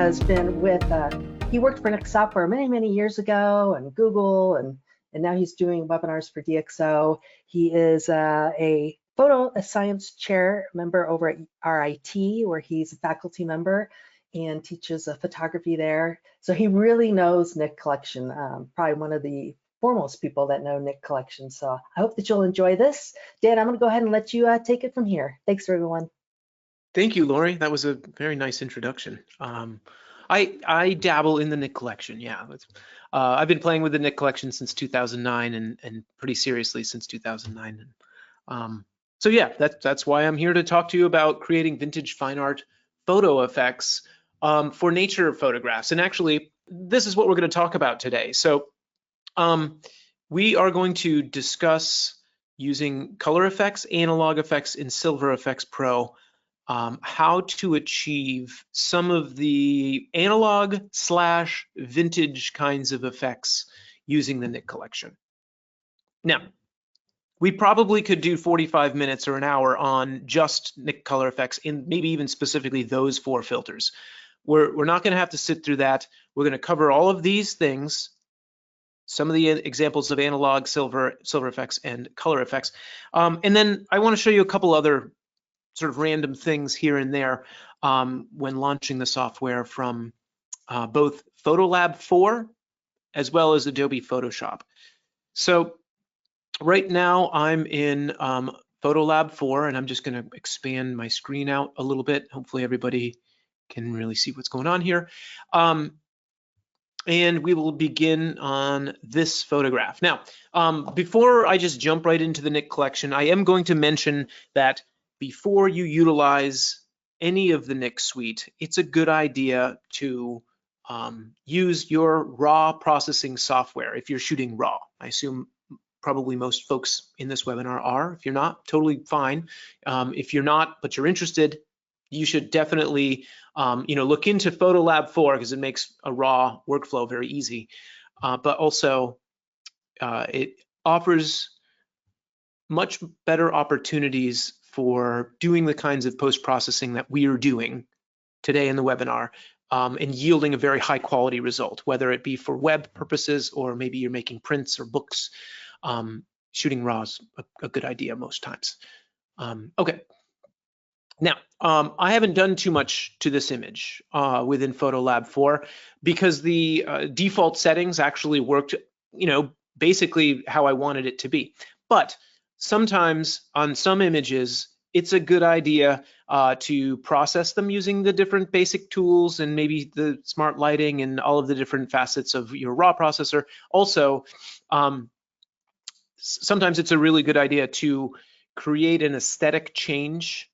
has been with, he worked for Nik Software many, many years ago, and Google, and now he's doing webinars for DxO. He is a photo science chair member over at RIT, where he's a faculty member and teaches photography there. So he really knows Nik Collection, probably one of the foremost people that know Nik Collection. So I hope that you'll enjoy this. Dan, I'm going to go ahead and let you take it from here. Thanks, everyone. Thank you, Lori. That was a very nice introduction. I dabble in the Nik Collection. Yeah, I've been playing with the Nik Collection since 2009 and pretty seriously since 2009. So yeah, that's why I'm here to talk to you about creating vintage fine art photo effects for nature photographs. And actually, this is what we're going to talk about today. So we are going to discuss using Color Efex, Analog Efex in Silver Efex Pro, how to achieve some of the analog/vintage kinds of effects using the Nik Collection. Now, we probably could do 45 minutes or an hour on just Nik Color Efex, and maybe even specifically those 4 filters. We're not going to have to sit through that. We're going to cover all of these things, some of the examples of analog, silver effects, and color effects. And then I want to show you a couple other sort of random things here and there when launching the software from both Photolab 4 as well as Adobe Photoshop. So right now I'm in Photolab 4, and I'm just going to expand my screen out a little bit. Hopefully everybody can really see what's going on here. And we will begin on this photograph. Now, before I just jump right into the Nik Collection, I am going to mention that before you utilize any of the Nik suite, it's a good idea to use your raw processing software if you're shooting raw. I assume probably most folks in this webinar are. If you're not, totally fine. If you're not, but you're interested, you should definitely look into Photolab 4 because it makes a raw workflow very easy. But also, it offers much better opportunities for doing the kinds of post-processing that we are doing today in the webinar and yielding a very high quality result, whether it be for web purposes or maybe you're making prints or books. Shooting raw is a good idea most times. Okay. Now, I haven't done too much to this image within Photolab 4 because the default settings actually worked, basically how I wanted it to be. But sometimes on some images, it's a good idea to process them using the different basic tools and maybe the smart lighting and all of the different facets of your raw processor. Also, sometimes it's a really good idea to create an aesthetic change,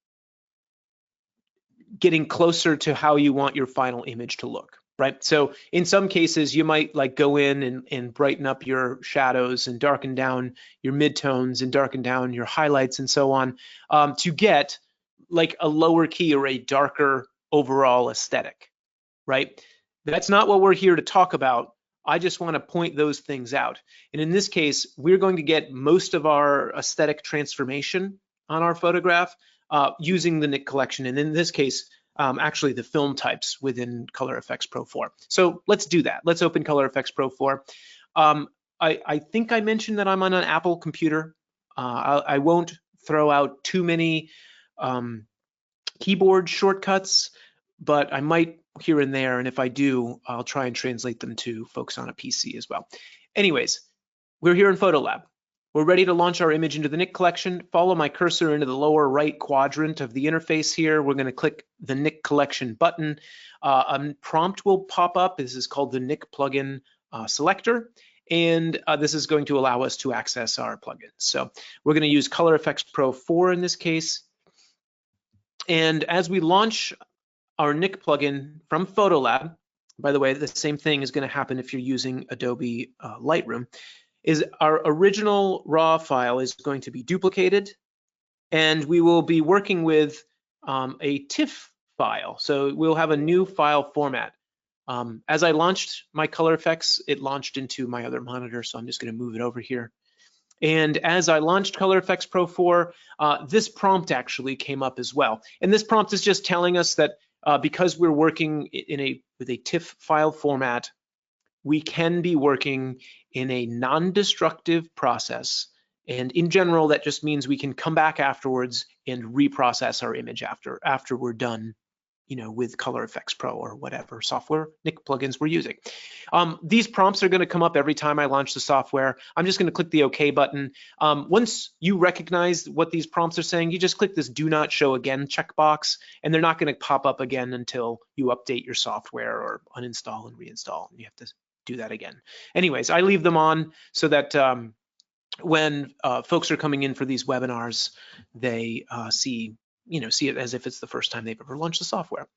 getting closer to how you want your final image to look, right? So in some cases, you might go in and brighten up your shadows and darken down your midtones and darken down your highlights and so on to get a lower key or a darker overall aesthetic, right? That's not what we're here to talk about. I just want to point those things out. And in this case, we're going to get most of our aesthetic transformation on our photograph using the Nik Collection, and in this case, actually the film types within Color Efex Pro 4. So let's do that. Let's open Color Efex Pro 4. I think I mentioned that I'm on an Apple computer. I won't throw out too many keyboard shortcuts, but I might here and there, and if I do, I'll try and translate them to folks on a PC as well. Anyways, we're here in Photolab. We're ready to launch our image into the Nik Collection. Follow my cursor into the lower right quadrant of the interface here. We're going to click the Nik Collection button. A prompt will pop up. This is called the Nik plugin selector, and this is going to allow us to access our plugins. So we're going to use Color Efex Pro 4 in this case. And as we launch our Nik plugin from Photolab, by the way, the same thing is going to happen if you're using Adobe Lightroom, is our original raw file is going to be duplicated, and we will be working with a TIFF file. So we'll have a new file format. As I launched my Color Efex, it launched into my other monitor, so I'm just going to move it over here. And as I launched Color Efex Pro 4, this prompt actually came up as well. And this prompt is just telling us that because we're working with a TIFF file format, we can be working in a non-destructive process. And in general, that just means we can come back afterwards and reprocess our image after we're done, with Color Efex Pro or whatever software Nik plugins we're using. These prompts are going to come up every time I launch the software. I'm just going to click the OK button. Once you recognize what these prompts are saying, you just click this Do Not Show Again checkbox, and they're not going to pop up again until you update your software or uninstall and reinstall. You have to do that again. Anyways, I leave them on so that when folks are coming in for these webinars, they see it as if it's the first time they've ever launched the software.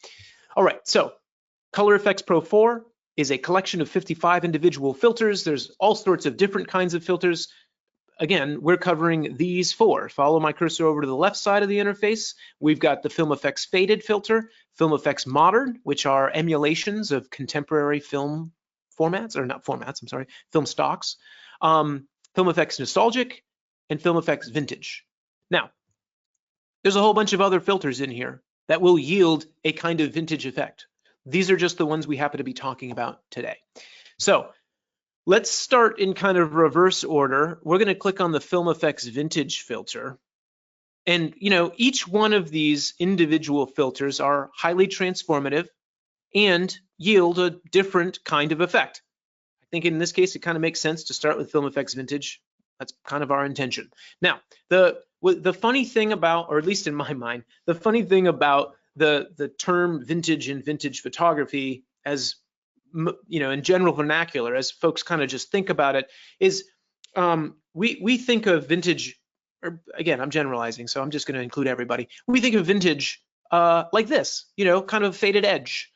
All right, so Color Efex Pro 4 is a collection of 55 individual filters. There's all sorts of different kinds of filters. Again, we're covering these 4. Follow my cursor over to the left side of the interface. We've got the Efex Faded filter, Efex Modern, which are emulations of contemporary film formats, or not formats, I'm sorry, film stocks, Efex Nostalgic, and Efex Vintage. Now, there's a whole bunch of other filters in here that will yield a kind of vintage effect. These are just the ones we happen to be talking about today. So let's start in kind of reverse order. We're going to click on the Efex Vintage filter. And each one of these individual filters are highly transformative and yield a different kind of effect. I think in this case, it kind of makes sense to start with Efex Vintage. That's kind of our intention. Now, the funny thing about, or at least in my mind, the funny thing about the term vintage and vintage photography, as in general vernacular, as folks kind of just think about it, is we think of vintage, or again, I'm generalizing, so I'm just going to include everybody. We think of vintage like this, kind of faded edge,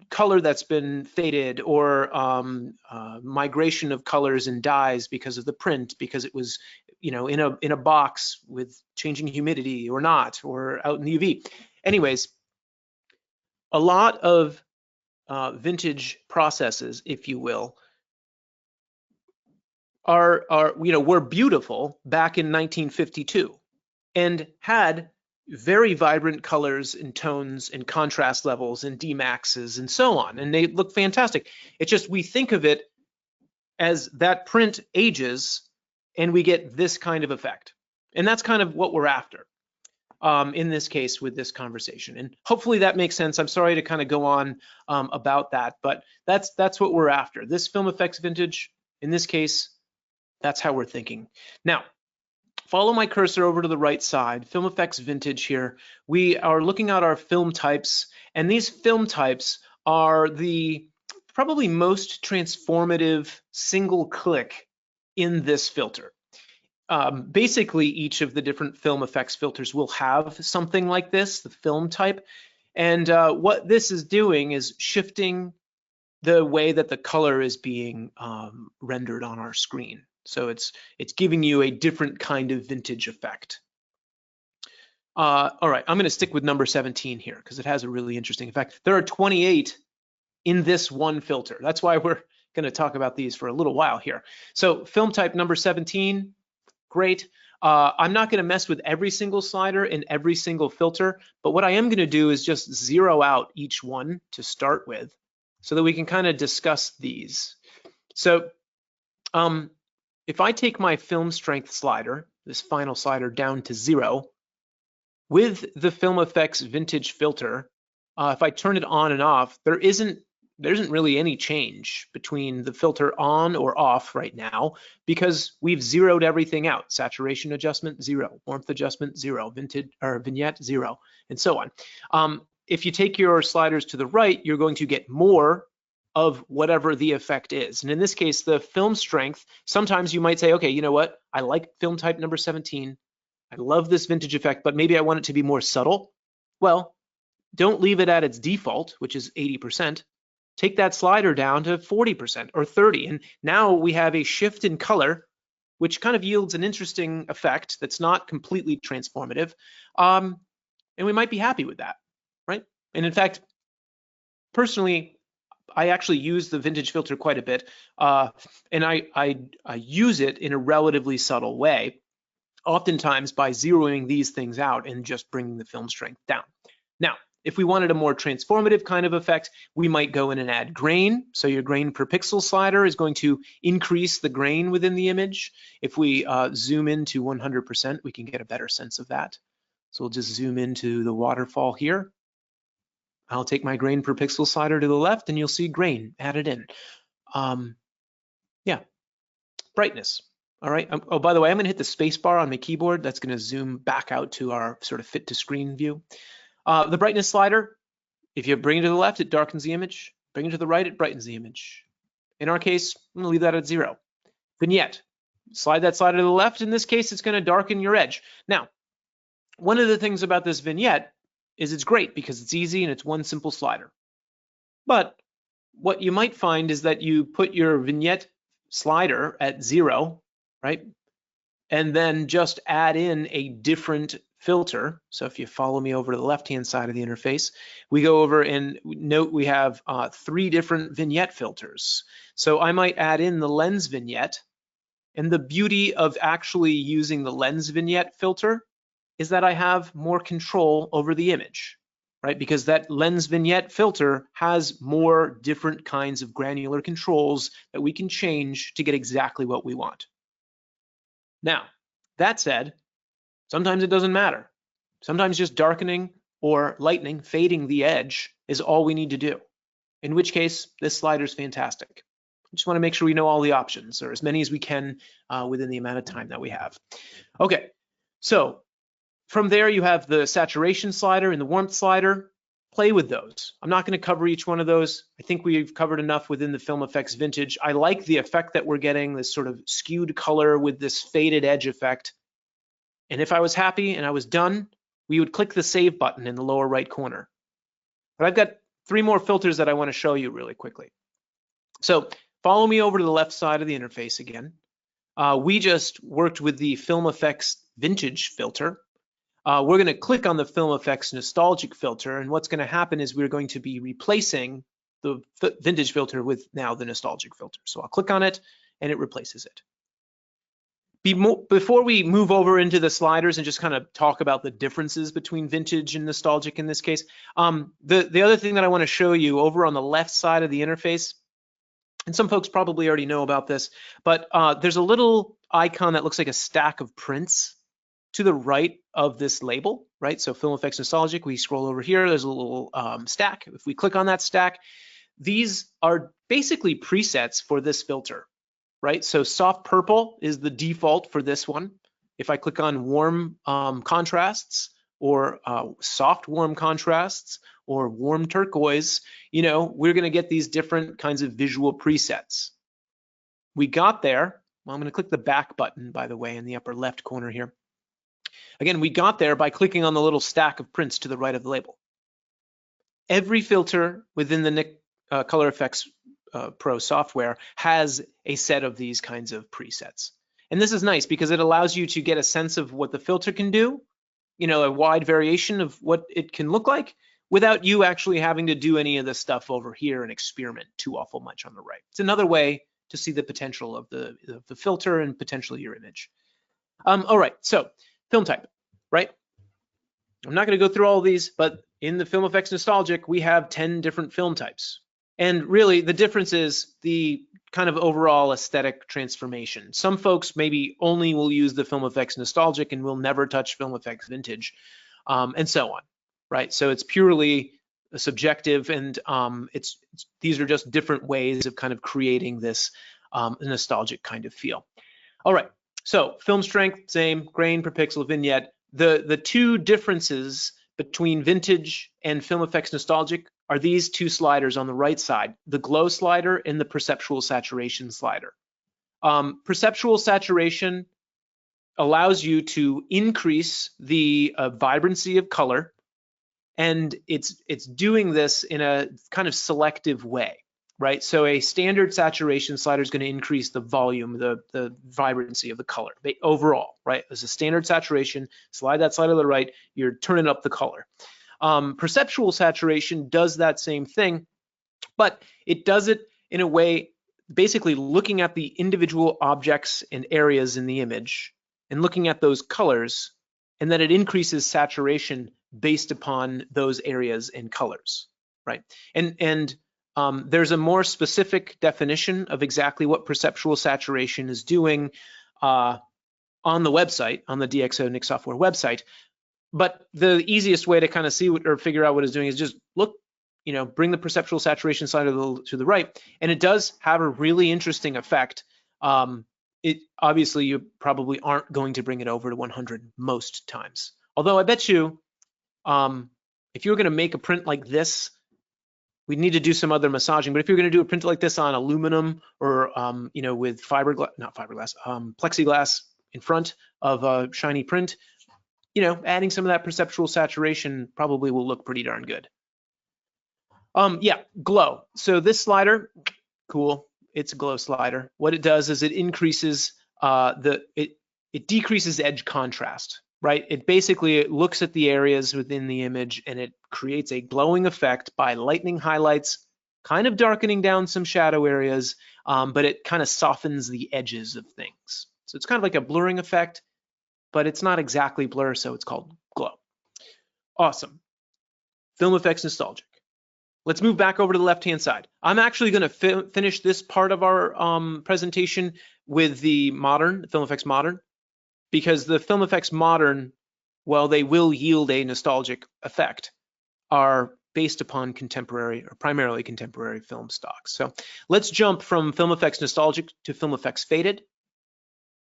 color that's been faded, or migration of colors and dyes because of the print, because it was in a box with changing humidity or not, or out in the UV. Anyways, a lot of vintage processes, if you will, were beautiful back in 1952 and had very vibrant colors and tones and contrast levels and Dmaxes and so on, and they look fantastic. It's just we think of it as that print ages and we get this kind of effect, and that's kind of what we're after in this case with this conversation, and hopefully that makes sense. I'm sorry to kind of go on about that, but that's what we're after. This Efex Vintage, in this case, that's how we're thinking. Now, follow my cursor over to the right side, Efex Vintage here. We are looking at our film types, and these film types are the probably most transformative single click in this filter. Basically, each of the different film effects filters will have something like this, the film type. And what this is doing is shifting the way that the color is being rendered on our screen. So it's giving you a different kind of vintage effect. All right, I'm going to stick with number 17 here because it has a really interesting effect. There are 28 in this one filter. That's why we're going to talk about these for a little while here. So film type number 17, great. I'm not going to mess with every single slider in every single filter, but what I am going to do is just zero out each one to start with so that we can kind of discuss these. So if I take my film strength slider, this final slider, down to 0, with the Film Efex Vintage filter, if I turn it on and off, there isn't really any change between the filter on or off right now because we've zeroed everything out. Saturation adjustment, 0. Warmth adjustment, 0. Vintage or vignette, 0, and so on. If you take your sliders to the right, you're going to get more of whatever the effect is. And in this case, the film strength, sometimes you might say, okay, you know what? I like film type number 17. I love this vintage effect, but maybe I want it to be more subtle. Well, don't leave it at its default, which is 80%. Take that slider down to 40% or 30. And now we have a shift in color, which kind of yields an interesting effect that's not completely transformative. And we might be happy with that, right? And in fact, personally, I actually use the vintage filter quite a bit, and I use it in a relatively subtle way, oftentimes by zeroing these things out and just bringing the film strength down. Now, if we wanted a more transformative kind of effect, we might go in and add grain. So your grain per pixel slider is going to increase the grain within the image. If we zoom into 100%, we can get a better sense of that. So we'll just zoom into the waterfall here. I'll take my grain per pixel slider to the left and you'll see grain added in. Yeah, brightness. All right. Oh, by the way, I'm gonna hit the space bar on my keyboard. That's gonna zoom back out to our sort of fit to screen view. The brightness slider, if you bring it to the left, it darkens the image. Bring it to the right, it brightens the image. In our case, I'm gonna leave that at 0. Vignette, slide that slider to the left. In this case, it's gonna darken your edge. Now, one of the things about this vignette is it's great because it's easy and it's one simple slider. But what you might find is that you put your vignette slider at 0, right? And then just add in a different filter. So if you follow me over to the left-hand side of the interface, we go over and note we have 3 different vignette filters. So I might add in the lens vignette. And the beauty of actually using the lens vignette filter is that I have more control over the image, right? Because that lens vignette filter has more different kinds of granular controls that we can change to get exactly what we want. Now, that said, sometimes it doesn't matter. Sometimes just darkening or lightening, fading the edge is all we need to do. In which case, this slider is fantastic. We just want to make sure we know all the options, or as many as we can within the amount of time that we have. Okay, so from there you have the saturation slider and the warmth slider. Play with those. I'm not going to cover each one of those. I think we've covered enough within the Film Efex Vintage. I like the effect that we're getting, this sort of skewed color with this faded edge effect. And if I was happy and I was done, we would click the Save button in the lower right corner. But I've got 3 more filters that I want to show you really quickly. So follow me over to the left side of the interface again. We just worked with the Film Efex Vintage filter. We're going to click on the Film Efex Nostalgic filter, and what's going to happen is we're going to be replacing the Vintage filter with now the Nostalgic filter. So I'll click on it, and it replaces it. Before we move over into the sliders and just kind of talk about the differences between Vintage and Nostalgic in this case, the other thing that I want to show you over on the left side of the interface, and some folks probably already know about this, but there's a little icon that looks like a stack of prints to the right of this label, right? So Film Efex Nostalgic, we scroll over here, there's a little stack. If we click on that stack, these are basically presets for this filter, right? So soft purple is the default for this one. If I click on warm contrasts or soft warm contrasts or warm turquoise, you know, we're gonna get these different kinds of visual presets. We got there, well, I'm gonna click the back button, by the way, in the upper left corner here. Again, we got there by clicking on the little stack of prints to the right of the label. Every filter within the Nik Color Efex Pro software has a set of these kinds of presets. And this is nice because it allows you to get a sense of what the filter can do, you know, a wide variation of what it can look like without you actually having to do any of the stuff over here and experiment too awful much on the right. It's another way to see the potential of the filter and potentially your image. All right, so film type, right? I'm not going to go through all of these, but in the Film Efex Nostalgic, we have 10 different film types. And really, the difference is the kind of overall aesthetic transformation. Some folks maybe only will use the Film Efex Nostalgic and will never touch Film Efex Vintage, and so on, right? So it's purely subjective, and these are just different ways of kind of creating this nostalgic kind of feel. All right. So film strength, same, grain per pixel, vignette. The 2 differences between Vintage and Film Efex Nostalgic are these 2 sliders on the right side, the glow slider and the perceptual saturation slider. Perceptual saturation allows you to increase the vibrancy of color, and it's doing this in a kind of selective way. Right, so a standard saturation slider is going to increase the volume, the vibrancy of the color overall, right? As a standard saturation, slide that slider to the right, you're turning up the color. Perceptual saturation does that same thing, but it does it in a way, basically looking at the individual objects and areas in the image and looking at those colors, and then it increases saturation based upon those areas and colors, right? And there's a more specific definition of exactly what perceptual saturation is doing on the website, on the DxO Nik Software website. But the easiest way to kind of see what, or figure out what it's doing is just look, bring the perceptual saturation slider to the right, and it does have a really interesting effect. It obviously, you probably aren't going to bring it over to 100 most times. Although I bet you, if you're going to make a print like this, we need to do some other massaging. But if you're going to do a print like this on aluminum or with plexiglass in front of a shiny print, adding some of that perceptual saturation probably will look pretty darn good. Yeah, glow. So this slider, cool. It's a glow slider. What it does is it increases it decreases edge contrast, right? It basically looks at the areas within the image and it creates a glowing effect by lightening highlights, kind of darkening down some shadow areas, but it kind of softens the edges of things. So it's kind of like a blurring effect, but it's not exactly blur, so it's called glow. Awesome. Film effects nostalgic. Let's move back over to the left-hand side. I'm actually going to finish this part of our presentation with the modern, Film Effects Modern, because the Film Effects Modern, while they will yield a nostalgic effect, are based upon contemporary or primarily contemporary film stocks. So let's jump from Film Effects Nostalgic to Film Effects Faded.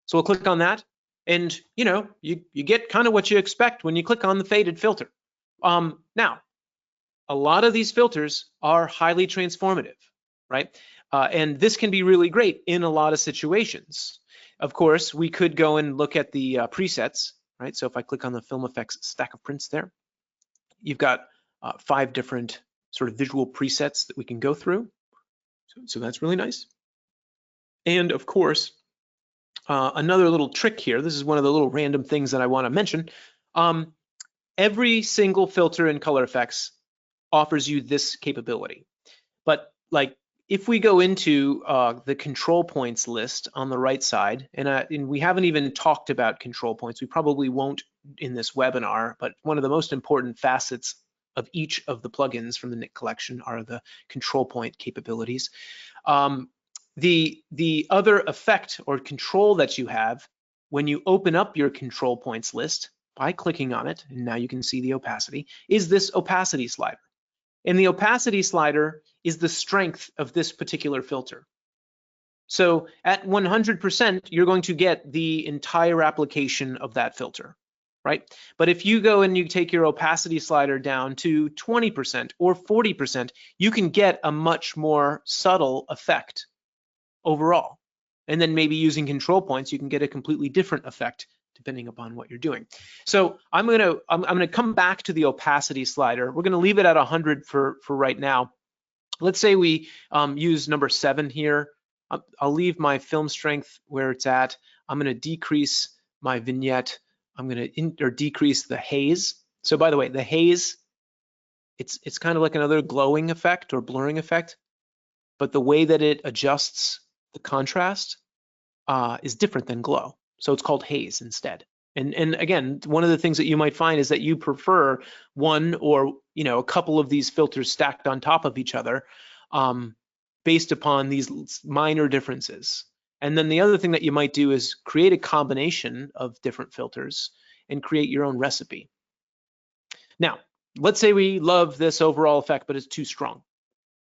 So we'll click on that, and you get kind of what you expect when you click on the faded filter. Now, a lot of these filters are highly transformative, right? And this can be really great in a lot of situations. Of course, we could go and look at the presets, right? So if I click on the Film Effects stack of prints there, you've got 5 different sort of visual presets that we can go through. So that's really nice. And of course, another little trick here, this is one of the little random things that I want to mention. Every single filter in Color Efex offers you this capability. But like if we go into the control points list on the right side, and we haven't even talked about control points, we probably won't in this webinar, but one of the most important facets of each of the plugins from the Nik collection are the control point capabilities. The other effect or control that you have when you open up your control points list by clicking on it, and now you can see the opacity, is this opacity slider. And the opacity slider is the strength of this particular filter. So at 100%, you're going to get the entire application of that filter, right? But if you go and you take your opacity slider down to 20% or 40%, you can get a much more subtle effect overall. And then maybe using control points, you can get a completely different effect depending upon what you're doing. So I'm gonna come back to the opacity slider. We're gonna leave it at 100 for right now. Let's say we use number 7 here. I'll leave my film strength where it's at. I'm gonna decrease my vignette. I'm gonna decrease the haze. So by the way, the haze, it's kind of like another glowing effect or blurring effect, but the way that it adjusts the contrast is different than glow. So it's called haze instead. And again, one of the things that you might find is that you prefer one or a couple of these filters stacked on top of each other based upon these minor differences. And then the other thing that you might do is create a combination of different filters and create your own recipe. Now, let's say we love this overall effect, but it's too strong.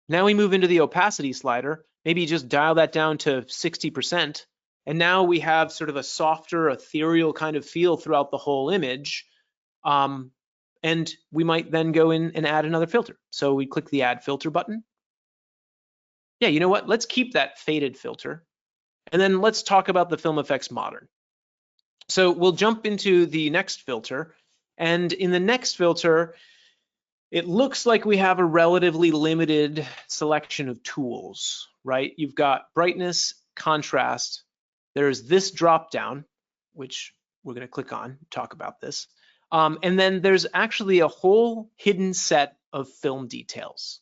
Now we move into the opacity slider. Maybe just dial that down to 60%. And now we have sort of a softer, ethereal kind of feel throughout the whole image. And we might then go in and add another filter. So we click the Add Filter button. Yeah, you know what? Let's keep that faded filter. And then let's talk about the Film Effects Modern. So we'll jump into the next filter. And in the next filter, it looks like we have a relatively limited selection of tools, right? You've got brightness, contrast. There's this drop down, which we're going to click on, talk about this. And then there's actually a whole hidden set of film details.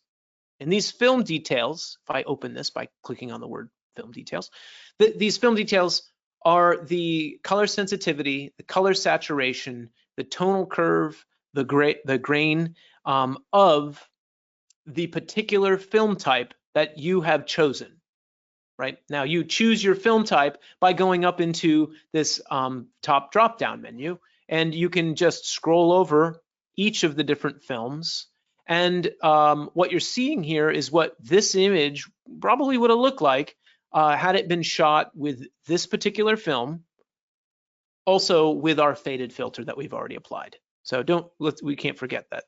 And these film details, if I open this by clicking on the word film details, these film details are the color sensitivity, the color saturation, the tonal curve, the grain of the particular film type that you have chosen. Right now, you choose your film type by going up into this top drop-down menu, and you can just scroll over each of the different films. And what you're seeing here is what this image probably would have looked like had it been shot with this particular film, also with our faded filter that we've already applied. So we can't forget that.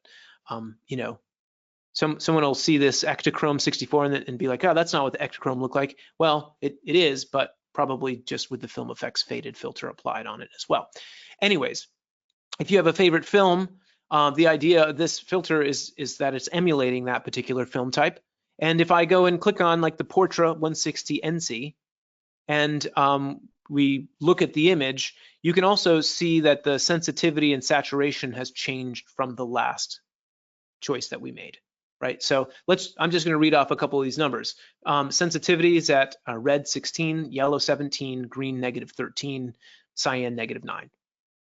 You know, someone will see this Ektachrome 64 and be like, oh, that's not what the Ektachrome looked like. Well, it is, but probably just with the Film Effects Faded filter applied on it as well. Anyways, if you have a favorite film, the idea of this filter is that it's emulating that particular film type. And if I go and click on like the Portra 160 NC and we look at the image, you can also see that the sensitivity and saturation has changed from the last choice that we made. Right, so I'm just going to read off a couple of these numbers. Sensitivity is at red 16, yellow 17, green -13, cyan -9.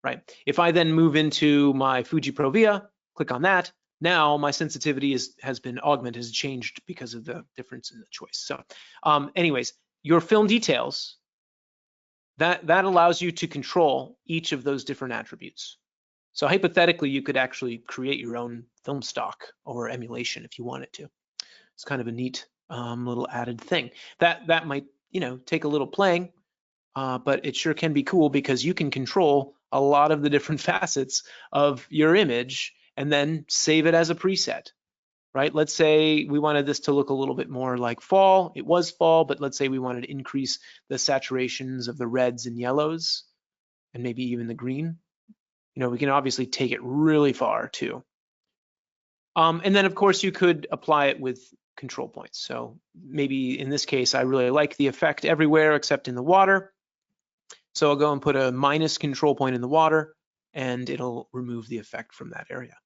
Right. If I then move into my Fuji Pro Via, click on that, now my sensitivity has been augmented, has changed because of the difference in the choice. So, anyways, your film details that allows you to control each of those different attributes. So hypothetically, you could actually create your own film stock or emulation if you wanted to. It's kind of a neat little added thing. That might, take a little playing, but it sure can be cool because you can control a lot of the different facets of your image and then save it as a preset, right? Let's say we wanted this to look a little bit more like fall. It was fall, but let's say we wanted to increase the saturations of the reds and yellows and maybe even the green. We can obviously take it really far too. And then of course you could apply it with control points. So maybe in this case, I really like the effect everywhere except in the water. So I'll go and put a minus control point in the water and it'll remove the effect from that area.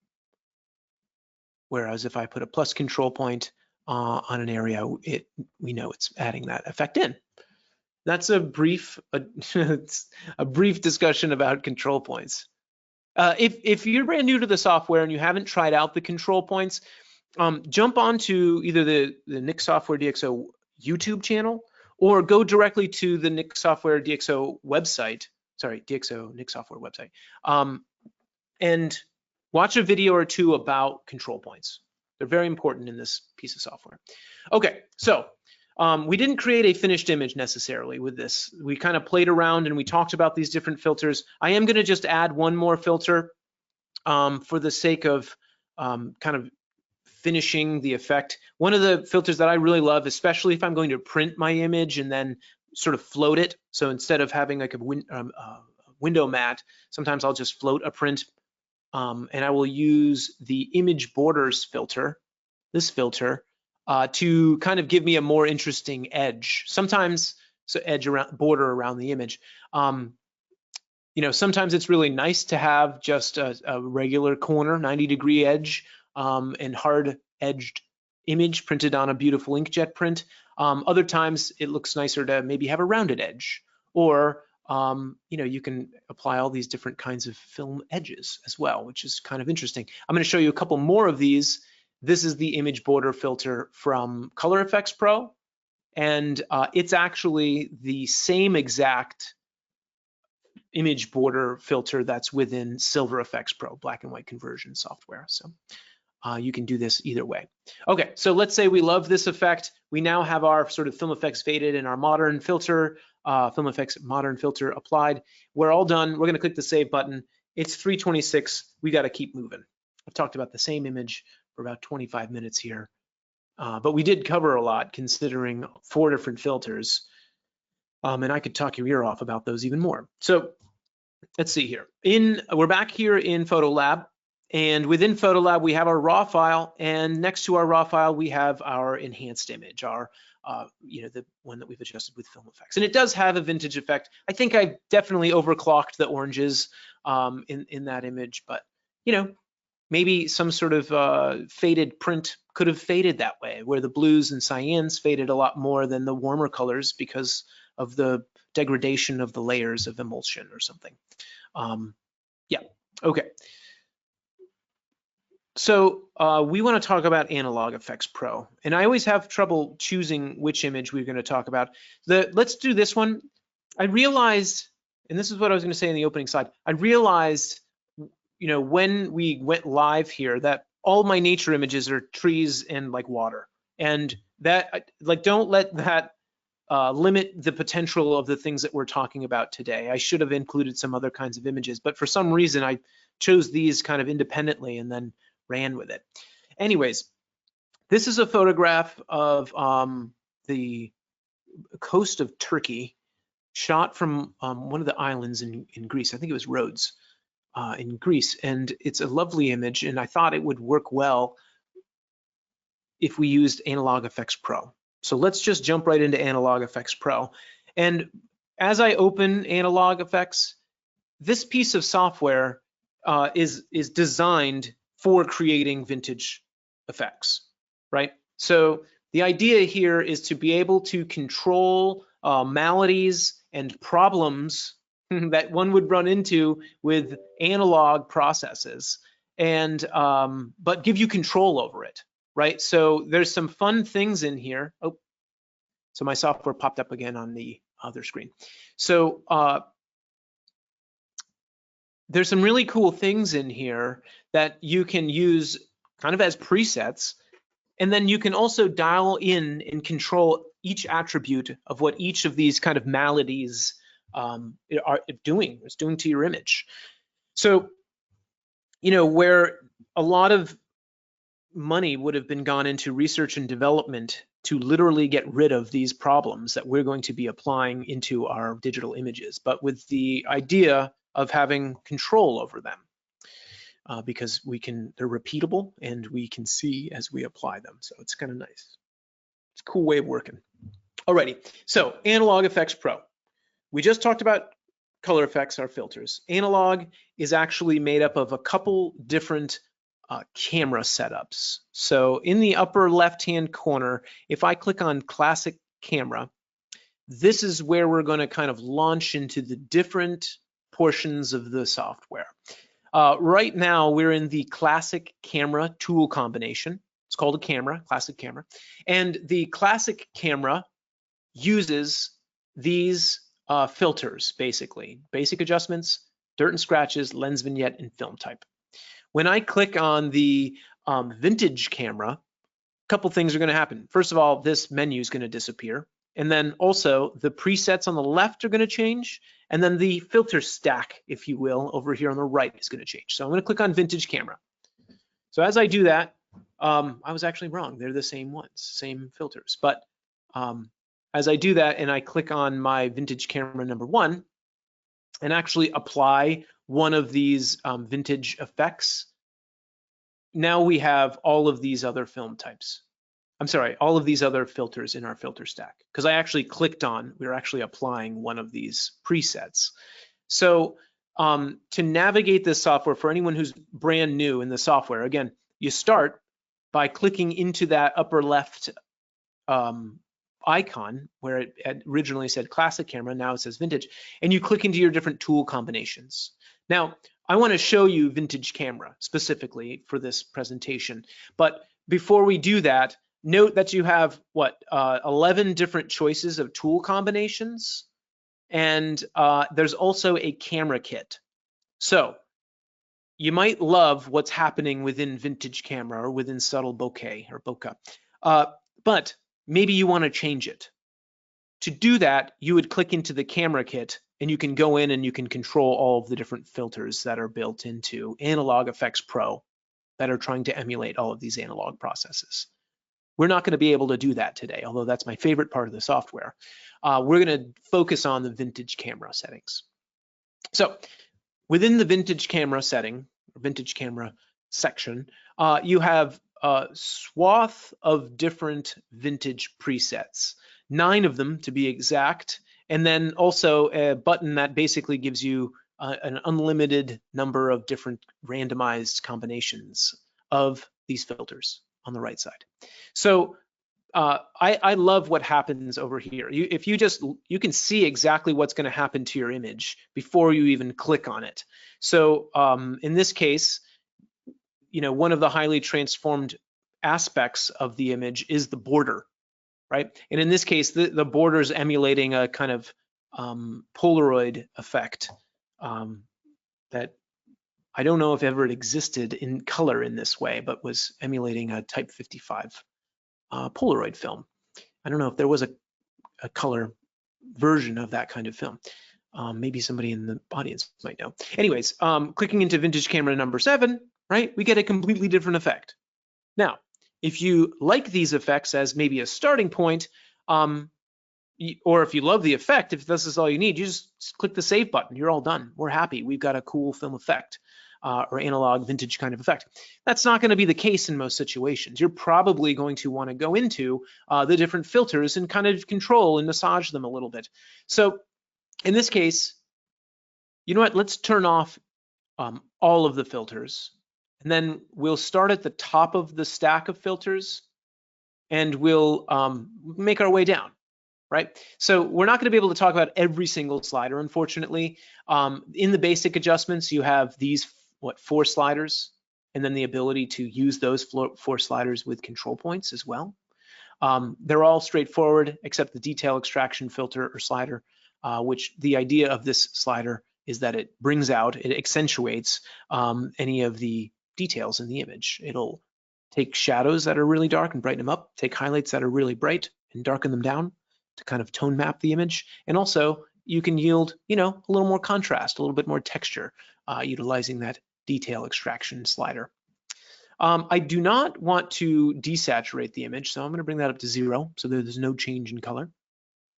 Whereas if I put a plus control point on an area, we know it's adding that effect in. That's a brief discussion about control points. If you're brand new to the software and you haven't tried out the control points, jump onto either the Nik Software DxO YouTube channel or go directly to the Nik Software DxO website, Nik Software website, and watch a video or two about control points. They're very important in this piece of software. Okay, so we didn't create a finished image necessarily with this. We kind of played around and we talked about these different filters. I am going to just add one more filter for the sake of kind of finishing the effect. One of the filters that I really love, especially if I'm going to print my image and then sort of float it. So instead of having like a window mat, sometimes I'll just float a print and I will use the image borders filter, this filter, to kind of give me a more interesting edge. Sometimes, so edge around, border around the image. Sometimes it's really nice to have just a regular corner, 90-degree edge, and hard-edged image printed on a beautiful inkjet print. Other times it looks nicer to maybe have a rounded edge, or you can apply all these different kinds of film edges as well, which is kind of interesting. I'm going to show you a couple more of these. This is the image border filter from Color Efex Pro, and it's actually the same exact image border filter that's within Silver Efex Pro, black and white conversion software. So you can do this either way. Okay, so let's say we love this effect. We now have our sort of Film Effects Faded and our modern filter, Film Effects modern filter applied. We're all done. We're going to click the save button. It's 3:26. We got to keep moving. I've talked about the same image for about 25 minutes here, but we did cover a lot considering 4 different filters, and I could talk your ear off about those even more. So let's see here. We're back here in Photolab, and within Photolab we have our raw file, and next to our raw file we have our enhanced image, our the one that we've adjusted with Film Effects, and it does have a vintage effect. I think I definitely overclocked the oranges in that image, but maybe some sort of faded print could have faded that way, where the blues and cyans faded a lot more than the warmer colors because of the degradation of the layers of emulsion or something. Yeah, okay. So we want to talk about Analog Efex Pro, and I always have trouble choosing which image we're going to talk about. Let's do this one. I realized, and this is what I was going to say in the opening slide, I realized, you know, when we went live here that all my nature images are trees and like water, and that, like, don't let that limit the potential of the things that we're talking about today. I should have included some other kinds of images, but for some reason I chose these kind of independently and then ran with it. Anyways, this is a photograph of the coast of Turkey, shot from one of the islands in Greece. I think it was Rhodes in Greece, and it's a lovely image, and I thought it would work well if we used Analog Efex Pro. So let's just jump right into Analog Efex Pro. And as I open Analog Efex, this piece of software is designed for creating vintage effects, right? So the idea here is to be able to control maladies and problems that one would run into with analog processes, and but give you control over it, right? So there's some fun things in here. Oh, so my software popped up again on the other screen. So there's some really cool things in here that you can use kind of as presets, and then you can also dial in and control each attribute of what each of these kind of maladies are doing to your image. So, you know, where a lot of money would have been gone into research and development to literally get rid of these problems that we're going to be applying into our digital images, but with the idea of having control over them, because they're repeatable and we can see as we apply them. So it's kind of nice. It's a cool way of working. Alrighty, so Analog Efex Pro. We just talked about color effects, our filters. Analog is actually made up of a couple different camera setups. So in the upper left-hand corner, if I click on Classic Camera, this is where we're going to kind of launch into the different portions of the software. Right now, we're in the Classic Camera tool combination. It's called a camera, Classic Camera. And the Classic Camera uses these filters, basically. Basic adjustments, dirt and scratches, lens vignette, and film type. When I click on the vintage camera, a couple things are going to happen. First of all, this menu is going to disappear. And then also the presets on the left are going to change. And then the filter stack, if you will, over here on the right is going to change. So I'm going to click on vintage camera. So as I do that, I was actually wrong. They're the same ones, same filters. But as I do that and I click on my vintage camera number 1 and actually apply one of these vintage effects, now we have all of these other film types. I'm sorry, all of these other filters in our filter stack, because I actually clicked on, we're actually applying one of these presets. So to navigate this software, for anyone who's brand new in the software, again, you start by clicking into that upper left icon where it had originally said Classic Camera, now it says Vintage, and you click into your different tool combinations. Now, I want to show you Vintage Camera specifically for this presentation, but before we do that, note that you have, 11 different choices of tool combinations, and there's also a camera kit. So you might love what's happening within Vintage Camera or within Subtle Bokeh or Bokeh, but maybe you want to change it. To do that, you would click into the camera kit, and you can go in and you can control all of the different filters that are built into Analog Efex Pro that are trying to emulate all of these analog processes. We're not going to be able to do that today, although that's my favorite part of the software. We're going to focus on the vintage camera settings. So within the vintage camera setting, or vintage camera section, you have a swath of different vintage presets, 9 of them to be exact, and then also a button that basically gives you an unlimited number of different randomized combinations of these filters on the right side. So I love what happens over here. You can see exactly what's going to happen to your image before you even click on it. So in this case, one of the highly transformed aspects of the image is the border, right? And in this case, the border is emulating a kind of Polaroid effect that I don't know if ever it existed in color in this way, but was emulating a Type 55 Polaroid film. I don't know if there was a color version of that kind of film. Maybe somebody in the audience might know. Anyways, clicking into vintage camera number 7, right, we get a completely different effect. Now, if you like these effects as maybe a starting point, or if you love the effect, if this is all you need, you just click the save button. You're all done. We're happy. We've got a cool film effect or analog vintage kind of effect. That's not going to be the case in most situations. You're probably going to want to go into the different filters and kind of control and massage them a little bit. So in this case, you know what? Let's turn off all of the filters, and then we'll start at the top of the stack of filters, and we'll make our way down. Right? So we're not going to be able to talk about every single slider, unfortunately. In the basic adjustments, you have these 4 sliders, and then the ability to use those 4 sliders with control points as well. They're all straightforward, except the detail extraction filter or slider, which the idea of this slider is that it brings out, it accentuates any of the details in the image. It'll take shadows that are really dark and brighten them up, take highlights that are really bright and darken them down to kind of tone map the image. And also you can yield, a little more contrast, a little bit more texture, utilizing that detail extraction slider. I do not want to desaturate the image, so I'm going to bring that up to 0 so that there's no change in color.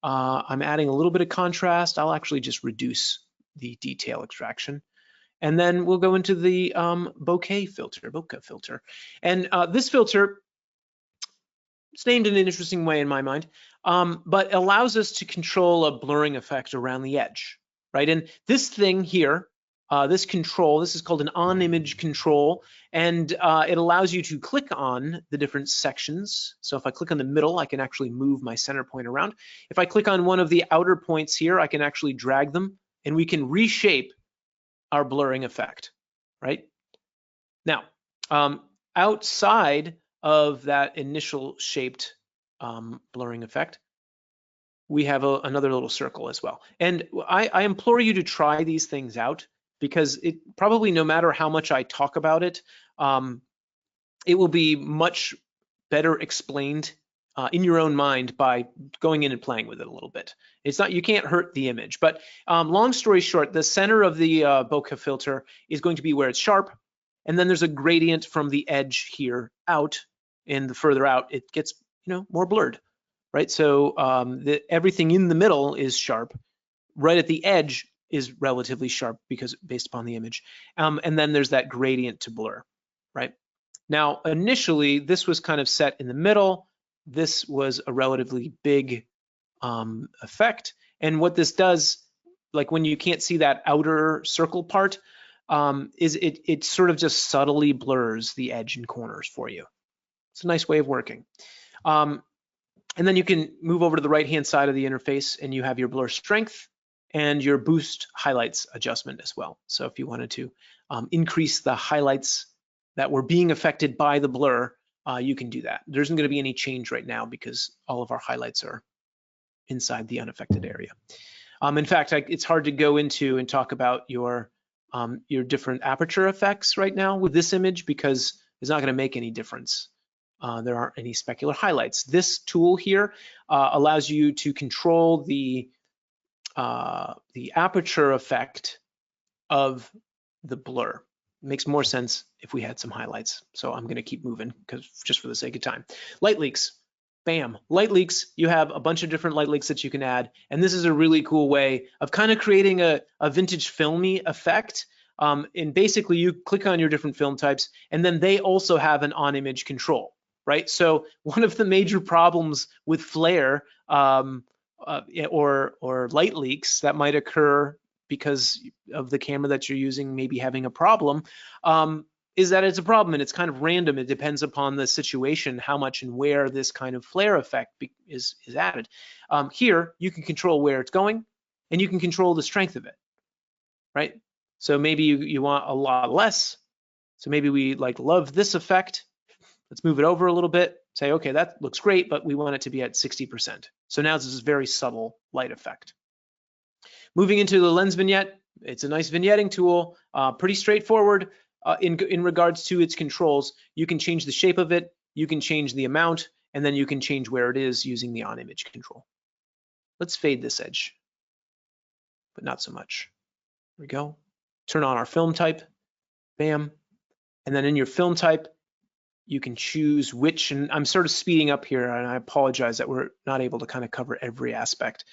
I'm adding a little bit of contrast. I'll actually just reduce the detail extraction. And then we'll go into the Bokeh Filter. And this filter, it's named in an interesting way in my mind, but allows us to control a blurring effect around the edge, right? And this thing here, this control, this is called an on-image control, and it allows you to click on the different sections. So if I click on the middle, I can actually move my center point around. If I click on one of the outer points here, I can actually drag them, and we can reshape our blurring effect, right? Now, outside of that initial shaped blurring effect, we have another little circle as well. And I implore you to try these things out, because it probably, no matter how much I talk about it, it will be much better explained in your own mind by going in and playing with it a little bit. It's not, you can't hurt the image, but long story short, the center of the bokeh filter is going to be where it's sharp, and then there's a gradient from the edge here out, and the further out it gets, more blurred, right? So everything in the middle is sharp. Right at the edge is relatively sharp because based upon the image, and then there's that gradient to blur, right? Now, initially, this was kind of set in the middle. This was a relatively big effect, and what this does, like when you can't see that outer circle part, is it sort of just subtly blurs the edge and corners for you. It's a nice way of working. And then you can move over to the right-hand side of the interface, and you have your blur strength and your boost highlights adjustment as well. So if you wanted to increase the highlights that were being affected by the blur, you can do that. There isn't going to be any change right now because all of our highlights are inside the unaffected area. In fact, it's hard to go into and talk about your different aperture effects right now with this image, because it's not going to make any difference. There aren't any specular highlights. This tool here allows you to control the aperture effect of the blur. It makes more sense if we had some highlights. So I'm going to keep moving because just for the sake of time. Light leaks. Bam. Light leaks. You have a bunch of different light leaks that you can add. And this is a really cool way of kind of creating a vintage filmy effect. And basically you click on your different film types, and then they also have an on-image control, right? So one of the major problems with flare or light leaks that might occur because of the camera that you're using maybe having a problem, is that it's a problem and it's kind of random. It depends upon the situation, how much and where this kind of flare effect is added. Here, you can control where it's going, and you can control the strength of it, right? So maybe you want a lot less So maybe we like love this effect. Let's move it over a little bit, say, okay, that looks great, but we want it to be at 60%. So now this is a very subtle light effect. Moving into the lens vignette, it's a nice vignetting tool, pretty straightforward in regards to its controls. You can change the shape of it, you can change the amount, and then you can change where it is using the on image control. Let's fade this edge, but not so much. There we go. Turn on our film type, bam. And then in your film type, you can choose which, and I'm sort of speeding up here, and I apologize that we're not able to kind of cover every aspect.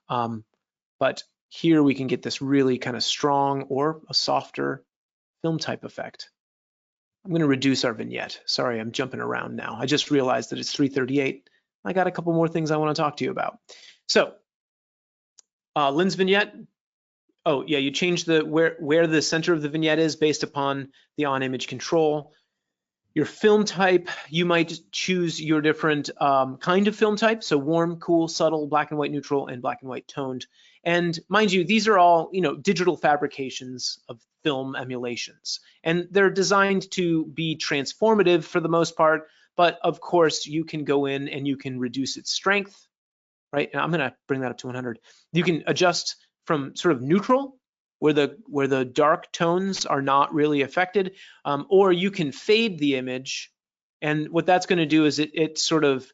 But here we can get this really kind of strong or a softer film type effect. I'm going to reduce our vignette. Sorry, I'm jumping around now. I just realized that it's 3:38. I got a couple more things I want to talk to you about. So lens vignette. Oh yeah, you change the where the center of the vignette is based upon the on image control. Your film type, you might choose your different kind of film type. So warm, cool, subtle, black and white neutral, and black and white toned. And mind you, these are all, you know, digital fabrications of film emulations. And they're designed to be transformative for the most part. But of course, you can go in and you can reduce its strength, right? And I'm going to bring that up to 100. You can adjust from sort of neutral, where the dark tones are not really affected, or you can fade the image, and what that's going to do is it sort of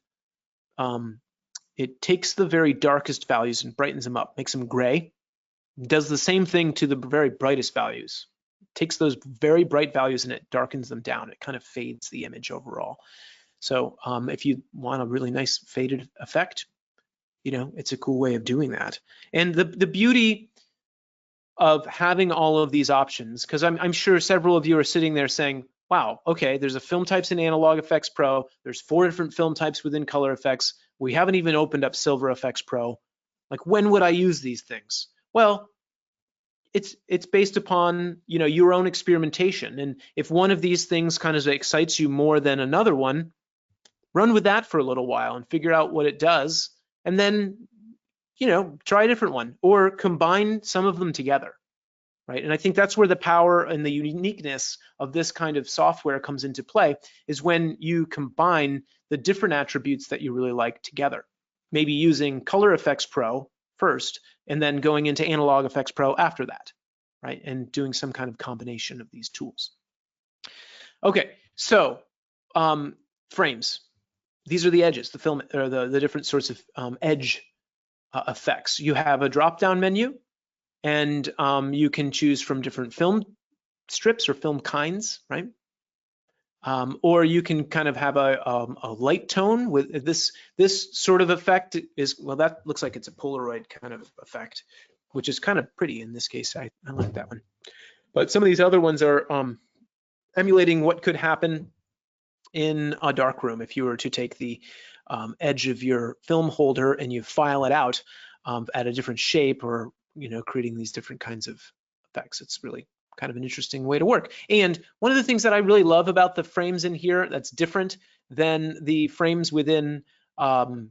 it takes the very darkest values and brightens them up, makes them gray. Does the same thing to the very brightest values. Takes those very bright values and it darkens them down. It kind of fades the image overall. So if you want a really nice faded effect, you know, it's a cool way of doing that. And the beauty of having all of these options, because I'm sure several of you are sitting there saying, wow, okay, there's a film types in Analog Efex Pro, there's 4 different film types within Color Efex, we haven't even opened up Silver Efex Pro. Like, when would I use these things? Well, it's based upon, you know, your own experimentation. And if one of these things kind of excites you more than another one, run with that for a little while and figure out what it does, and then, you know, try a different one or combine some of them together, right? And I think that's where the power and the uniqueness of this kind of software comes into play, is when you combine the different attributes that you really like together. Maybe using Color Efex Pro first, and then going into Analog Efex Pro after that, right? And doing some kind of combination of these tools. Okay, so frames. These are the edges, the film, or the different sorts of edge effects. You have a drop-down menu, and you can choose from different film strips or film kinds, right? Or you can kind of have a light tone with this sort of effect is, well, that looks like it's a Polaroid kind of effect, which is kind of pretty in this case. I like that one. But some of these other ones are emulating what could happen in a dark room if you were to take the edge of your film holder and you file it out at a different shape, or, you know, creating these different kinds of effects. It's really kind of an interesting way to work. And one of the things that I really love about the frames in here that's different than the frames within Color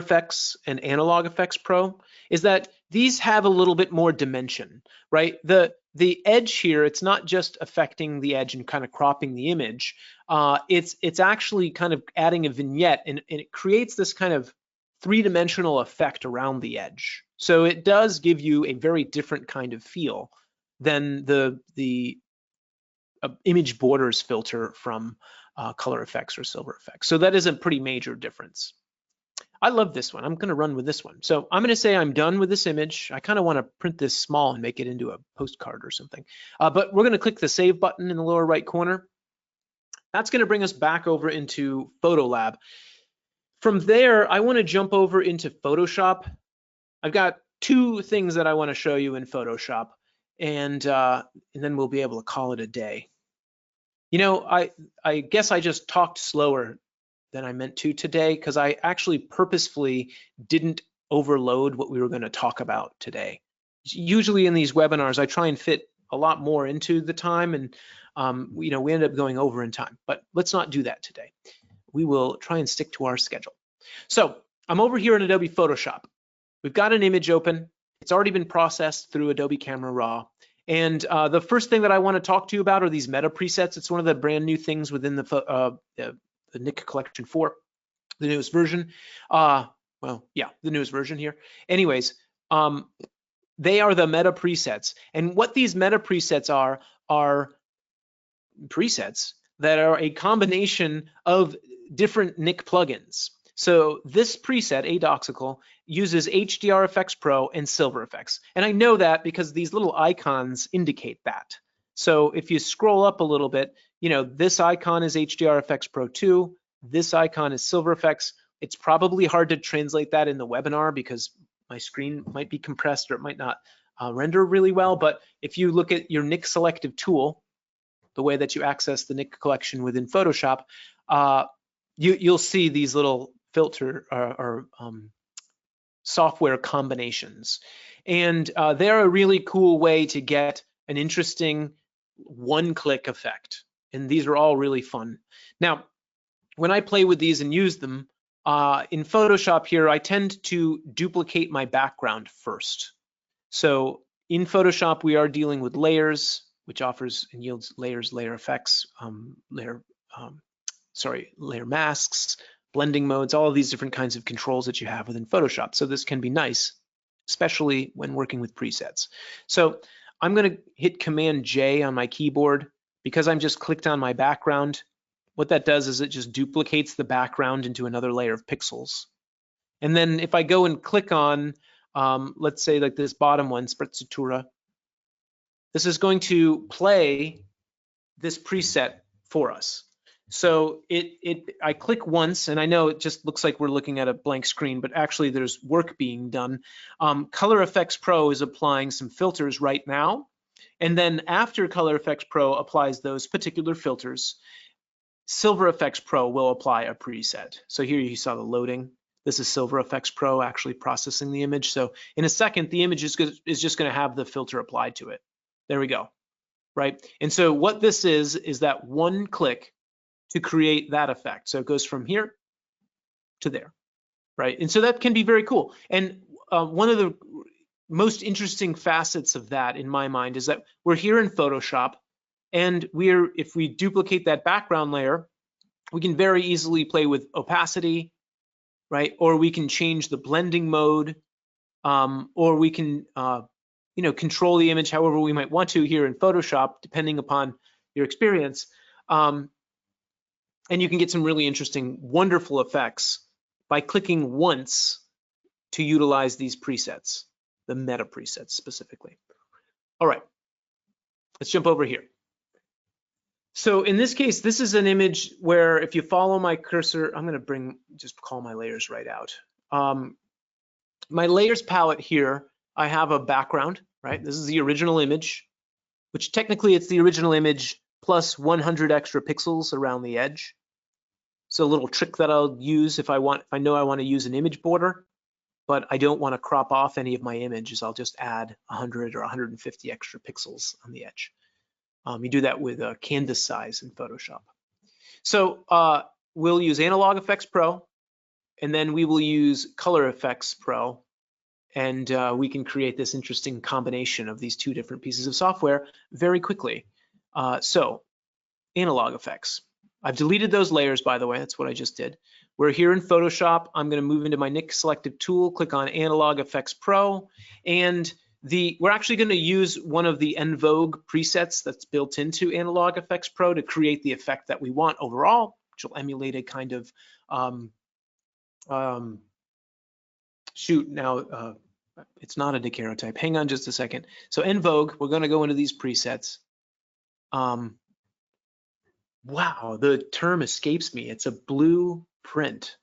Efex and Analog Efex Pro is that these have a little bit more dimension, right? The edge here, it's not just affecting the edge and kind of cropping the image. It's actually kind of adding a vignette, and it creates this kind of 3-dimensional effect around the edge. So it does give you a very different kind of feel than the image borders filter from Color Efex or Silver Efex. So that is a pretty major difference. I love this one. I'm going to run with this one. So I'm going to say I'm done with this image. I kind of want to print this small and make it into a postcard or something. But we're going to click the Save button in the lower right corner. That's going to bring us back over into Photolab. From there, I want to jump over into Photoshop. I've got 2 things that I want to show you in Photoshop, and then we'll be able to call it a day. You know, I guess I just talked slower than I meant to today, because I actually purposefully didn't overload what we were going to talk about today. Usually in these webinars, I try and fit a lot more into the time, and you know, we end up going over in time, but let's not do that today. We will try and stick to our schedule. So I'm over here in Adobe Photoshop. We've got an image open. It's already been processed through Adobe Camera Raw, And the first thing that I want to talk to you about are these meta presets. It's one of the brand new things within the Nik Collection 4, the newest version. Well, yeah, the newest version here. Anyways, they are the meta presets. And what these meta presets are presets that are a combination of different Nik plugins. So this preset, Adoxical, uses HDR Efex Pro and Silver Efex. And I know that because these little icons indicate that. So if you scroll up a little bit, you know, this icon is HDR Efex Pro 2, this icon is Silver Efex. It's probably hard to translate that in the webinar because my screen might be compressed or it might not render really well. But if you look at your Nik Selective Tool, the way that you access the Nik Collection within Photoshop, you'll see these little filter or software combinations. And they're a really cool way to get an interesting one-click effect. And these are all really fun. Now, when I play with these and use them, in Photoshop here, I tend to duplicate my background first. So in Photoshop, we are dealing with layers, which offers and yields layers, layer effects, layer masks, blending modes, all of these different kinds of controls that you have within Photoshop. So this can be nice, especially when working with presets. So I'm going to hit Command J on my keyboard because I'm just clicked on my background. What that does is it just duplicates the background into another layer of pixels. And then if I go and click on, let's say like this bottom one, Perceptual, this is going to play this preset for us. So I click once, and I know it just looks like we're looking at a blank screen, but actually there's work being done. Color Efex Pro is applying some filters right now. And then after Color Efex Pro applies those particular filters, Silver Efex Pro will apply a preset. So here you saw the loading. This is Silver Efex Pro actually processing the image. So in a second, the image is just going to have the filter applied to it. There we go, right? And so what this is that one click to create that effect. So it goes from here to there, right? And so that can be very cool. And one of the most interesting facets of that in my mind is that we're here in Photoshop, and if we duplicate that background layer, we can very easily play with opacity, right? Or we can change the blending mode, or we can control the image however we might want to here in Photoshop, depending upon your experience. And you can get some really interesting, wonderful effects by clicking once to utilize these presets, the meta presets specifically. All right, let's jump over here. So in this case, this is an image where if you follow my cursor, I'm going to just call my layers right out. My layers palette here, I have a background, right? This is the original image, which technically it's the original image plus 100 extra pixels around the edge. So a little trick that I'll use if I know I want to use an image border, but I don't want to crop off any of my images, I'll just add 100 or 150 extra pixels on the edge. You do that with canvas size in Photoshop. So we'll use Analog Efex Pro, and then we will use Color Efex Pro, and we can create this interesting combination of these two different pieces of software very quickly. So Analog Efex. I've deleted those layers, by the way. That's what I just did. We're here in Photoshop. I'm going to move into my Nik Selective Tool, click on Analog Efex Pro, and we're actually going to use one of the En Vogue presets that's built into Analog Efex Pro to create the effect that we want overall, which will emulate a kind of it's not a daguerreotype. Hang on just a second. So En Vogue, we're going to go into these presets. Wow, the term escapes me. It's a blueprint.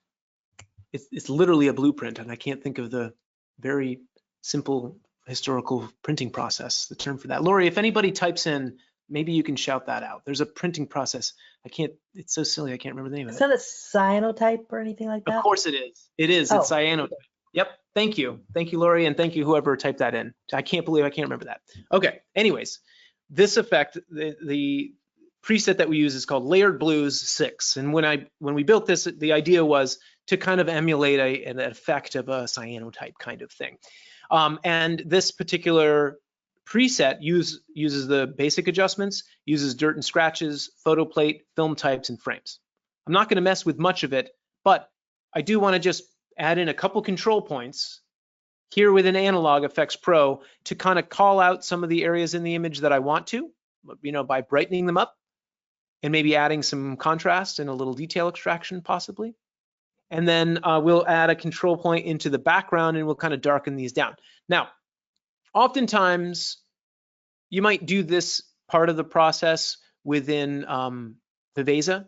It's literally a blueprint, and I can't think of the very simple historical printing process, the term for that. Lori, if anybody types in, maybe you can shout that out. There's a printing process. It's so silly, I can't remember the name of it. It's not a cyanotype or anything like that? Of course it is. It is, it's cyanotype. Yep, thank you. Thank you, Lori, and thank you whoever typed that in. I can't believe I can't remember that. Okay, anyways, this effect, the preset that we use is called Layered Blues 6. And when we built this, the idea was to kind of emulate an effect of a cyanotype kind of thing. And this particular preset uses the basic adjustments, uses dirt and scratches, photo plate, film types, and frames. I'm not going to mess with much of it, but I do want to just add in a couple control points here within Analog Efex Pro to kind of call out some of the areas in the image that I want to, by brightening them up and maybe adding some contrast and a little detail extraction possibly. And then we'll add a control point into the background and we'll kind of darken these down. Now, oftentimes you might do this part of the process within Viveza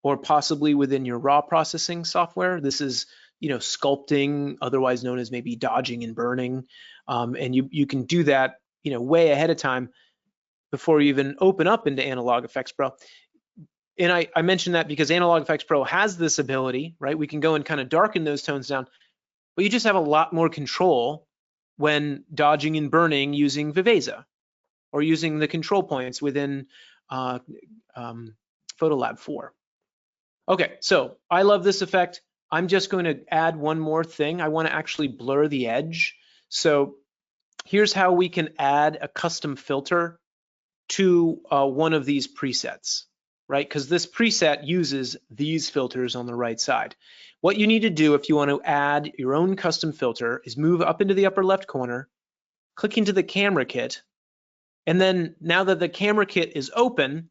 or possibly within your raw processing software. This is, sculpting, otherwise known as maybe dodging and burning. And you can do that, way ahead of time before you even open up into Analog Efex Pro. And I mentioned that because Analog Efex Pro has this ability, right? We can go and kind of darken those tones down, but you just have a lot more control when dodging and burning using Viveza or using the control points within Photolab 4. Okay, so I love this effect. I'm just going to add one more thing. I want to actually blur the edge. So here's how we can add a custom filter to one of these presets, right? Because this preset uses these filters on the right side. What you need to do if you want to add your own custom filter is move up into the upper left corner, click into the camera kit, and then now that the camera kit is open,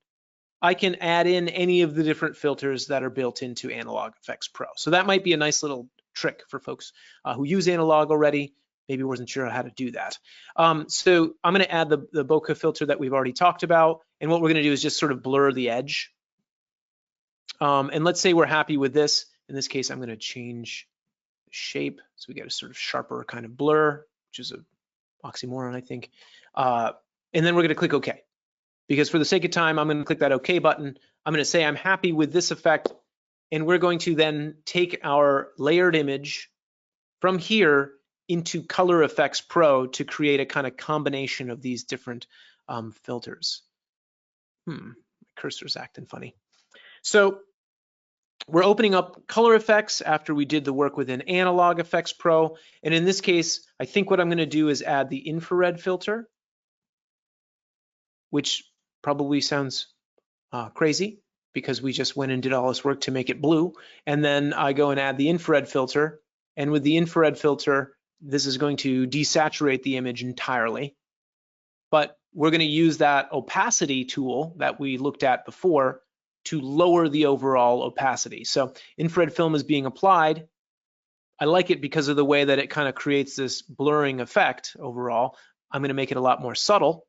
I can add in any of the different filters that are built into Analog Efex Pro. So that might be a nice little trick for folks who use Analog already, maybe wasn't sure how to do that. So I'm going to add the bokeh filter that we've already talked about. And what we're going to do is just sort of blur the edge. And let's say we're happy with this. In this case, I'm going to change the shape. So we get a sort of sharper kind of blur, which is an oxymoron, I think. And then we're going to click OK. Because for the sake of time, I'm going to click that OK button. I'm going to say I'm happy with this effect. And we're going to then take our layered image from here into Color Efex Pro to create a kind of combination of these different filters. My cursor's acting funny. So we're opening up Color Efex after we did the work within Analog Efex Pro. And in this case, I think what I'm going to do is add the infrared filter, which probably sounds crazy because we just went and did all this work to make it blue. And then I go and add the infrared filter. And with the infrared filter, this is going to desaturate the image entirely. But we're going to use that opacity tool that we looked at before to lower the overall opacity. So infrared film is being applied. I like it because of the way that it kind of creates this blurring effect overall. I'm going to make it a lot more subtle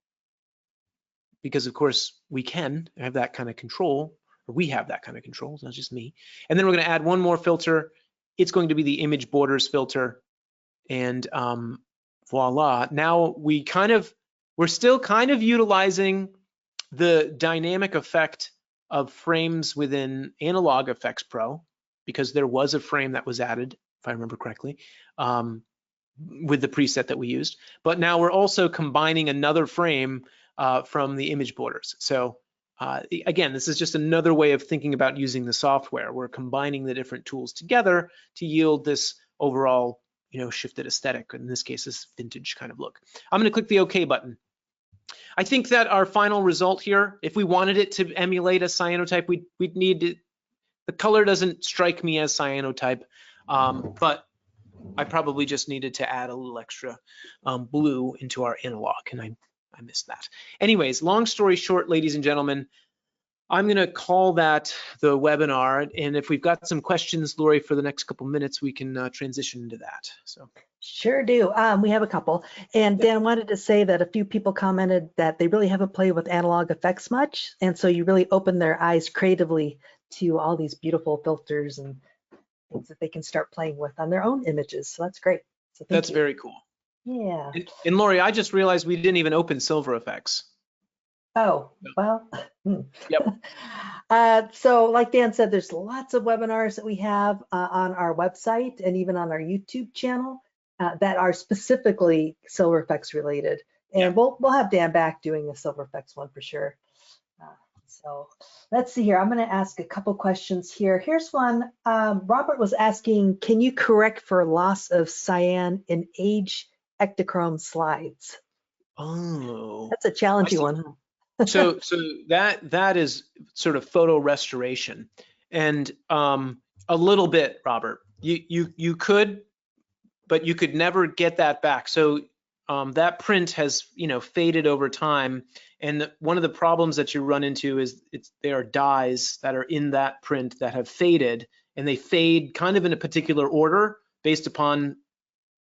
because, of course, we can have that kind of control, or we have that kind of control, it's not just me. And then we're going to add one more filter. It's going to be the image borders filter. And voila, now we're still kind of utilizing the dynamic effect of frames within Analog Efex Pro, because there was a frame that was added, if I remember correctly, with the preset that we used. But now we're also combining another frame from the image borders. So again, this is just another way of thinking about using the software. We're combining the different tools together to yield this overall, shifted aesthetic. In this case, this vintage kind of look. I'm going to click the OK button. I think that our final result here, if we wanted it to emulate a cyanotype, we'd need to, the color doesn't strike me as cyanotype, but I probably just needed to add a little extra blue into our analog, and I missed that. Anyways, long story short, ladies and gentlemen, I'm going to call that the webinar, and if we've got some questions, Lori, for the next couple minutes, we can transition into that. So. Sure do. We have a couple. And Dan wanted to say that a few people commented that they really haven't played with Analog Efex much, and so you really opened their eyes creatively to all these beautiful filters and things that they can start playing with on their own images. So that's great. So that's very cool. Yeah. And Lori, I just realized we didn't even open Silver Efex. Oh, well. Yep. So like Dan said, there's lots of webinars that we have on our website and even on our YouTube channel that are specifically Silver Efex related. And we'll have Dan back doing the Silver Efex one for sure. So let's see here. I'm going to ask a couple questions here. Here's one. Robert was asking, can you correct for loss of cyan in age ectochrome slides? Oh, That's a I challenging see. one, huh? So that is sort of photo restoration, and a little bit, Robert. You could, but you could never get that back. So that print has faded over time, and one of the problems that you run into is there are dyes that are in that print that have faded, and they fade kind of in a particular order based upon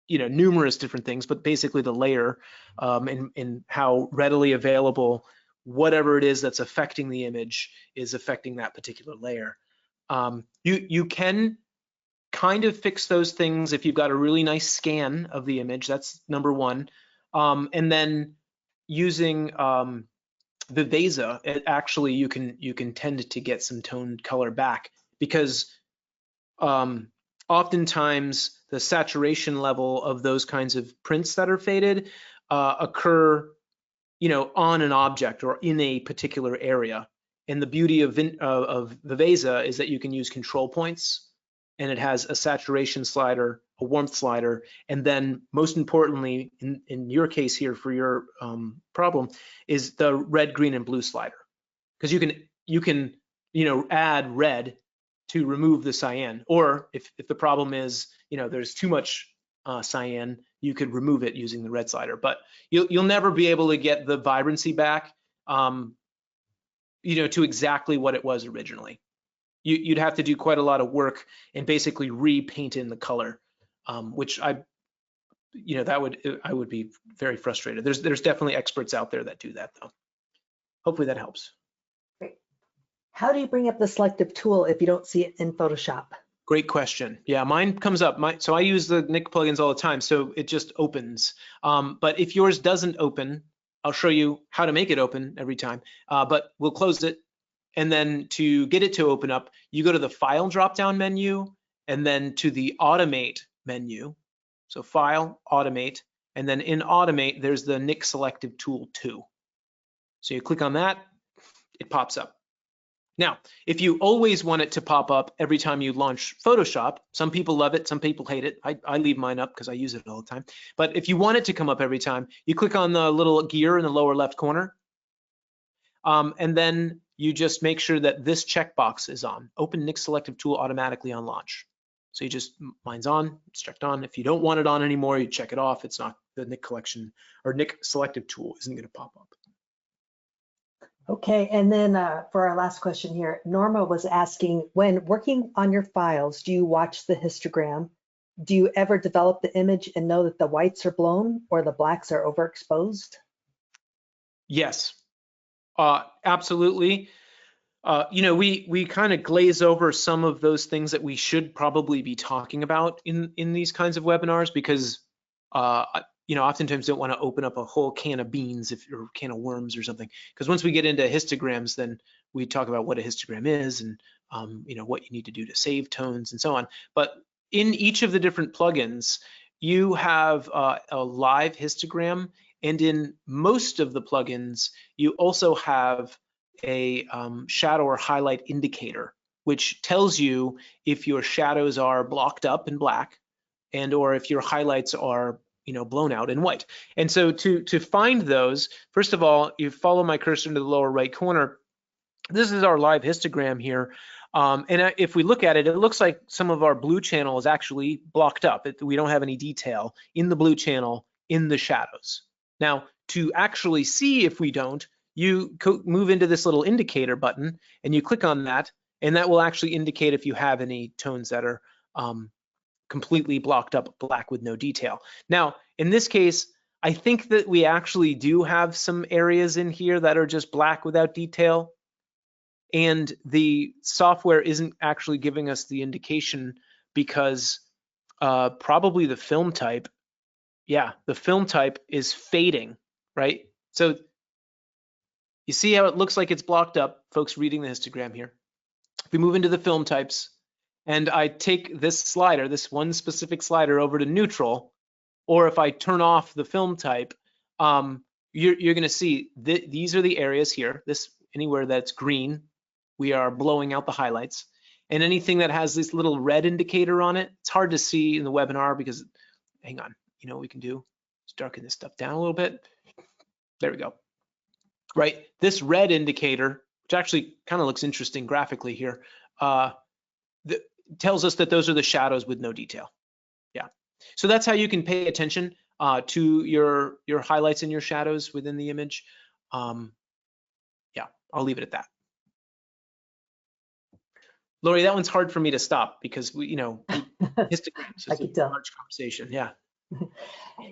numerous different things, but basically the layer and how readily available whatever it is that's affecting the image is affecting that particular layer. You can kind of fix those things if you've got a really nice scan of the image. That's number one. And then using Viveza, actually you can tend to get some toned color back, because oftentimes the saturation level of those kinds of prints that are faded occur on an object or in a particular area. And the beauty of Viveza is that you can use control points, and it has a saturation slider, a warmth slider, and then most importantly, in your case here for your problem, is the red, green, and blue slider. Because you can add red to remove the cyan, or if the problem is there's too much cyan, you could remove it using the red slider. But you'll never be able to get the vibrancy back to exactly what it was originally. You'd have to do quite a lot of work and basically repaint in the color, which I would be very frustrated. There's definitely experts out there that do that, though. Hopefully that helps. Great. How do you bring up the selective tool if you don't see it in Photoshop? Great question. Yeah, mine comes up. So I use the Nik plugins all the time, so it just opens. But if yours doesn't open, I'll show you how to make it open every time. But we'll close it, and then to get it to open up, you go to the File drop-down menu, and then to the Automate menu. So File, Automate, and then in Automate, there's the Nik Selective Tool 2. So you click on that, it pops up. Now, if you always want it to pop up every time you launch Photoshop, some people love it, some people hate it. I leave mine up because I use it all the time. But if you want it to come up every time, you click on the little gear in the lower left corner, and then you just make sure that this checkbox is on. Open Nik Selective Tool automatically on launch. So mine's on, it's checked on. If you don't want it on anymore, you check it off. It's not, the Nik Collection or Nik Selective Tool isn't going to pop up. Okay, and then for our last question here, Norma was asking, when working on your files, do you watch the histogram? Do you ever develop the image and know that the whites are blown or the blacks are overexposed? Yes, absolutely. We kind of glaze over some of those things that we should probably be talking about in these kinds of webinars, because oftentimes don't want to open up a whole can of beans or a can of worms or something. Because once we get into histograms, then we talk about what a histogram is and what you need to do to save tones and so on. But in each of the different plugins, you have a live histogram, and in most of the plugins, you also have a shadow or highlight indicator, which tells you if your shadows are blocked up in black and or if your highlights are blown out in white. And so to find those, first of all, you follow my cursor into the lower right corner. This is our live histogram here. And if we look at it, it looks like some of our blue channel is actually blocked up. We don't have any detail in the blue channel in the shadows. Now, to actually see if we don't, you move into this little indicator button and you click on that, and that will actually indicate if you have any tones that are completely blocked up black with no detail. Now, in this case, I think that we actually do have some areas in here that are just black without detail, and the software isn't actually giving us the indication because probably the film type, the film type is fading, right? So you see how it looks like it's blocked up, folks reading the histogram here. If we move into the film types, and I take this slider, this one specific slider, over to neutral, or if I turn off the film type, you're gonna see these are the areas here. Anywhere that's green, we are blowing out the highlights. And anything that has this little red indicator on it, it's hard to see in the webinar because, hang on, what we can do is darken this stuff down a little bit. There we go. Right, this red indicator, which actually kind of looks interesting graphically here, tells us that those are the shadows with no detail. Yeah, so that's how you can pay attention to your highlights and your shadows within the image. Yeah, I'll leave it at that. Lori, that one's hard for me to stop because we histograms is a large conversation. Yeah.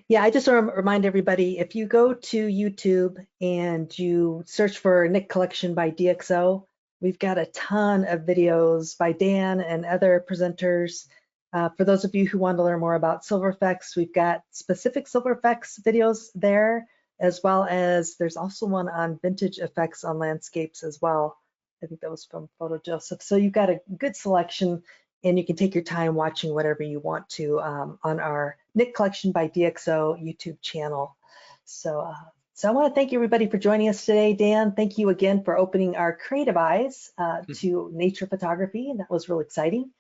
Yeah, I just want to remind everybody, if you go to YouTube and you search for Nik Collection by DxO, we've got a ton of videos by Dan and other presenters. For those of you who want to learn more about silver effects, we've got specific silver effects videos there, as well as there's also one on vintage effects on landscapes as well. I think that was from Photo Joseph. So you've got a good selection, and you can take your time watching whatever you want to on our Nik Collection by DxO YouTube channel. So I want to thank everybody for joining us today. Dan, thank you again for opening our creative eyes to nature photography, and that was really exciting.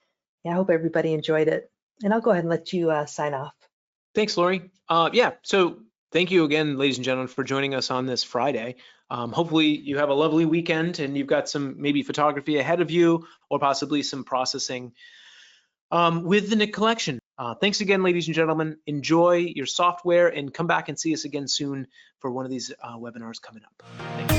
Yeah, I hope everybody enjoyed it. And I'll go ahead and let you sign off. Thanks, Lori. Yeah, so thank you again, ladies and gentlemen, for joining us on this Friday. Hopefully you have a lovely weekend and you've got some maybe photography ahead of you or possibly some processing with the Nik Collection. Thanks again, ladies and gentlemen. Enjoy your software and come back and see us again soon for one of these webinars coming up. Thanks.